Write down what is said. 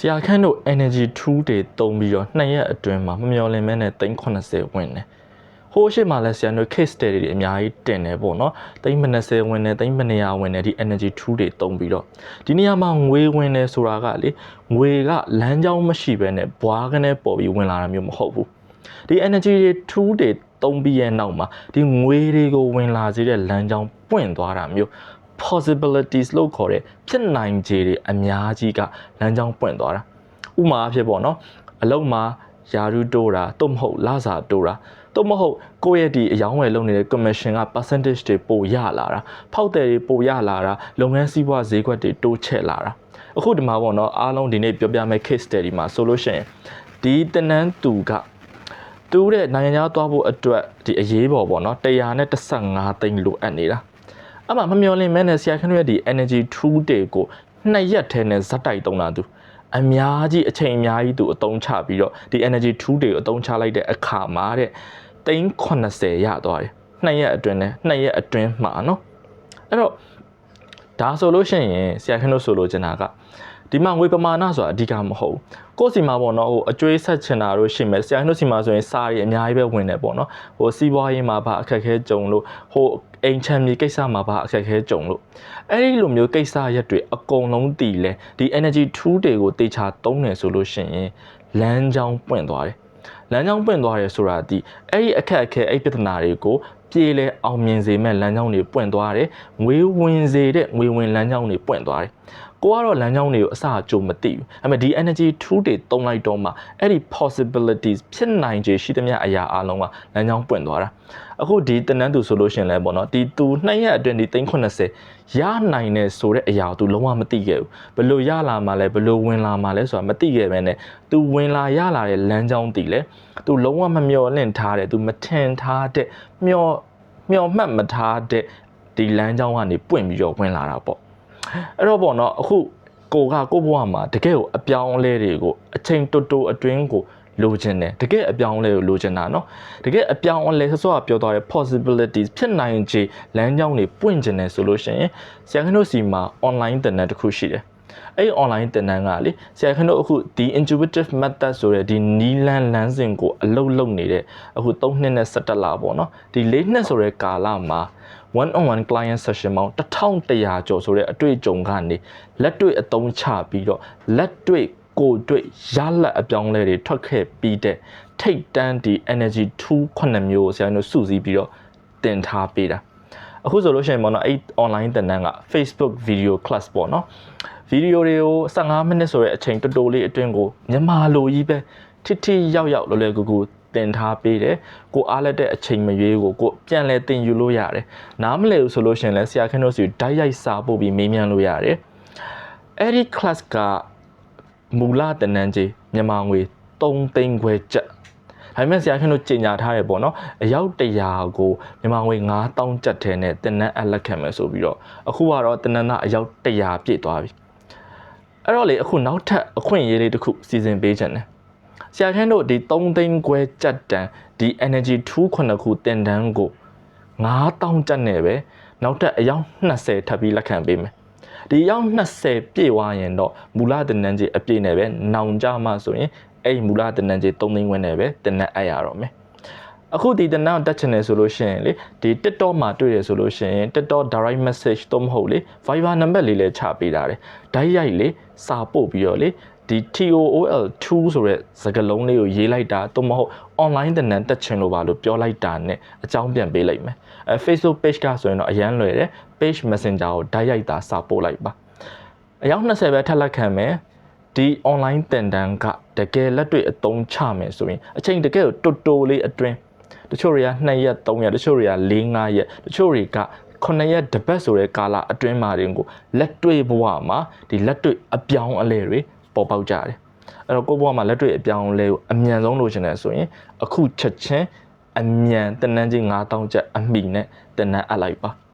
ဆရာခန့်တို့ energy tool တွေတုံးပြီးတော့2ရက်အတွင်းမှာမမျော်လင့်မဲနဲ့380ဝင်တယ်ဟိုးရှိမှလည်းဆရာတို့ case study တွေအများကြီးတင်တယ်ပေါ့နော်390ဝင်တယ်300ဝင်တယ်ဒီ energy tool တွေတုံးပြီးတော့ဒီနေရာမှာငွေဝင်တယ်ဆိုတာကလေငွေကလမ်းကြောင်းမရှိဘဲနဲ့ဘွားကနေပေါ်ပြီးဝင်လာတာမျိုးမဟုတ်ဘူးဒီ energy tool တွေတုံးပြီးရဲ့နောက်မှာဒီငွေတွေကိုဝင်လာစေတဲ့လမ်းကြောင်းပွင့်သွားတာမျိုးpossibilities လို့ခေါ်တဲ့ဖြစ်နိုင်ခြေတွေအများကြီးကလမ်းကြောင်းပွင့်သွားတာဥမာအဖြစ်ပေါ့နော်အလုံးမှာယာရုတိုးတာတော့မဟုတ်လစာတိုးတာတော့မဟုတ်ကိုယ့်ရဲ့ဒီအယောင်းဝယ်လုပ်နေတဲ့ commission က percentage တွေပိုရလာတာဖောက်တယ်တွေပိုရလာတာလုပ်ငန်းစည်းဝါးဈေးကွက်တွေတိုးချဲ့လာတာအခုဒီမှာပေါ့နော်အားလုံးဒီနေ့ပြောပြမယ့် case study မှာဆိုလို့ရှိရင်ဒီတနန်းသူကသူ့ရဲ့နိုင်ငံခြားသွားဖို့အတွက်ဒီအရေးပေါ်ပေါ့နော်115သိန်းလိုအပ်နေတာအမှမမျော်လင့်မဲနဲ့ဆရာခန့်ရဲ့ဒီ energy tool တွေကို2ရက်ထဲနဲ့ဇက်တိုက်သုံးတာသူအများကြီးအချိန်အများကြီးသူအသုံးချပြီးတော့ဒီ energy tool တွေကိုအသုံးချလိုက်တဲ့အခါမှာတဲ့380ရသွားတယ်2ရက်အတွင်းနဲ့2ရက်အတွင်းမှာနော်အဲ့တော့ဒါဆိုလို့ရှိရင်ဆရာခန့်တို့ဆိုလိုချင်တာကဒီမှာငွေပမာဏဆိုတာအဓိကမဟုတ်ကိုယ့်စီမှာပေါ့နော်ဟိုအကျွေးဆက်ချင်တာတို့ရှိမယ်ဆရာခန့်တို့စီမှာဆိုရင်စားရည်အများကြီးပဲဝင်တယ်ပေါ့နော်ဟိုစီးပွားရေးမှာဘာအခက်အခဲကြုံလို့ဟိုအိမ်ချမ်းမြေကိစ္စမှာဘာအခက်အခဲကြုံလို့အဲ့ဒီလိုမျိုးကိစ္စရက်တွေအကုန်လုံးတည်လဲဒီ energy tool တွေကိုတေချာသုံးတယ်ဆိုလို့ရှိရင်လမ်းကြောင်းပွင့်သွားတယ်လမ်းကြောင်းပွင့်သွားတယ်ဆိုတာဒီအဲ့ဒီအခက်အခဲအဲ့ပြဿနာတွေကိုပြေလဲအောင်မြင်စေမဲ့လမ်းကြောင်းတွေပွင့်သွားတယ်ငွေဝင်စေတဲ့ငွေဝင်လမ်းကြောင်းတွေပွင့်သွားတယ်ကိုကတော့လမ်းကြောင်းတွေကိုအစအကျိုးမသိဘူးအဲ့မဲ့ဒီ energy tool တွေသုံးလိုက်တော့မှအဲ့ဒီ possibilities ဖြစ်နိုင်ခြေရှိသမျှအရာအလုံးကလမ်းကြောင်းပွင့်သွားတာအခုဒီတနန်းသူဆိုလို့ရှင်လဲပေါ့နော်ဒီသူ2ရက်အတွင်းဒီ380ရနိုင်တယ်ဆိုတဲ့အရာကိုသူလုံးဝမသိခဲ့ဘူးဘယ်လိုရလာမှလဲဘယ်လိုဝင်လာမှလဲဆိုတာမသိခဲ့ပဲနဲ့သူဝင်လာရလာတဲ့လမ်းကြောင်းတည်လဲသူလုံးဝမမျော်လင့်ထားတယ်သူမထင်ထားတဲ့မျောမှတ်မထားတဲ့ဒီလမ်းကြောင်းကနေပွင့်ပြီးတော့ဝင်လာတာပေါ့အဲ့တော့ပေါ့နော်အခုကိုဘဝမှာတကယ်ကိုအပြောင်းအလဲတွေကိုအချိန်တိုအတွင်းကိုလိုချင်တယ်တကယ်အပြောင်းအလဲကိုလိုချင်တာနော်တကယ်အပြောင်းအလဲဆော့ပြောသွားတဲ့ possibilities ဖြစ်နိုင်ခြေလမ်းကြောင်းတွေပွင့်ကျင်တယ်ဆိုလို့ရှိရင်ဆရာခန့်တို့စီမှာ online သင်တန်းတစ်ခုရှိတယ်အဲ့ online သင်တန်းကလေဆရာခန့်တို့အခုဒီ intuitive method ဆိုတဲ့ဒီနီးလန်းစဉ်ကိုအလုပ်နေတဲ့အခု3နှစ်နဲ့17လပေါ့နော်ဒီ4နှစ်ဆိုတဲ့ကာလမှာone-on-one client session ပေါင်း1100ကျော်ဆိုတဲ့အတွေ့အကြုံကနေလက်တွေ့အသုံးချပြီးတော့လက်တွေ့ကိုယ်တွေ့ရလက်အပြောင်းလဲတွေထွက်ခဲ့ပြီးတဲ့ထိတ်တန်းဒီ energy tool 9မျိုးကိုဆရာတို့စုစည်းပြီးတော့တင်ထားပေးတာအခုဆိုလို့ရှိရင်ပေါ့နော်အဲ့ online သင်တန်းက Facebook video class ပေါ့နော်ဗီဒီယိုတွေကို15မိနစ်ဆိုတဲ့အချိန်တိုလေးအတွင်းကိုမြန်မာလိုကြီးပဲထိရောက်လွယ်ကူတင်ထားပေးတယ်ကိုအားလက်တဲ့အချိန်မရွေးကိုပြန်လဲတင်ယူလို့ရတယ်နားမလည်ဘူးဆိုလို့ရှိရင်လည်းဆရာခန့်တို့စီဓာတ်ရိုက်စာပို့ပြီးမေးမြန်းလို့ရတယ်အဲ့ဒီ class ကမူလတနန်းကြီးမြန်မာငွေ3သိန်းခွဲကျပ်ဒါပေမဲ့ဆရာခန့်တို့ကြေညာထားရပေါ့နော်အယောက်100ကိုမြန်မာငွေ9000ကျပ်ထဲနဲ့တနန်းအလက်ခံမယ်ဆိုပြီးတော့အခုကတော့တနန်းသားအယောက်100ပြည့်သွားပြီအဲ့တော့လေအခုနောက်ထပ်အခွင့်အရေးလေးတစ်ခုစီစဉ်ပေးချင်တယ်ဆရာခန့်တို့ဒီ3သိန်းခွဲကျပ်တန်ဒီ energy tool 9ခုတင်တန်းကို9000ကျပ်နဲ့ပဲနောက်ထပ်အယောက်20ထပ်ပြီးလက်ခံပေးမယ်ဒီအယောက်20ပြည့်သွားရင်တော့မူလတင်နန်းကြီးအပြည့်နဲ့ပဲနောင်ကြမှဆိုရင်အဲ့မူလတင်နန်းကြီး3သိန်းခွဲနဲ့ပဲတင်နန်းအပ်ရတော့မယ်အခုဒီတင်နန်းတက်ချင်တယ်ဆိုလို့ရှိရင်လေဒီ TikTok မှာတွေ့ရဆိုလို့ရှိရင် TikTok direct message တော့မဟုတ်လေ Viber နံပါတ်လေးလည်းချပေးတာတယ်ဓာတ်ရိုက်လေစာပို့ပြီးတော့လေဒီ TOOL2 ဆိုတဲ့စကားလုံးလေးကိုရေးလိုက်တာတော့မဟုတ် online တင်နန်းတက်ချင်လို့ပါလို့ပြောလိုက်တာနဲ့အကြောင်းပြန်ပေးလိုက်မယ်Facebook page ကဆိုရင်တော့အရန်လွယ်တယ် page messenger ကိုဓာတ်ရိုက်တာစာပို့လိုက်ပါအယောက်20ပဲထပ်လက်ခံမယ်ဒီ online သင်တန်းကတကယ်လက်တွေ့အသုံးချမယ်ဆိုရင်အချိန်တကယ်ကိုတိုလေးအတွင်းတချို့တွေက2ရက်3ရက်တချို့တွေက4-5ရက်တချို့တွေက9ရက်တစ်ပတ်ဆိုတဲ့ကာလအတွင်းမှာတင်ကိုလက်တွေ့ဘဝမှာဒီလက်တွေ့အပြောင်းအလဲတွေပေါ်ပေါက်ကြတယ်အဲ့တော့ကိုယ့်ဘဝမှာလက်တွေ့အပြောင်းအလဲကိုအမြန်ဆုံးလုပ်ချင်တယ်ဆိုရင်အခုချက်ချင်းအမြန်သင်တန်းကြီး9000ကျပ်အမိနဲ့သင်တန်းအပ်လိုက်ပါ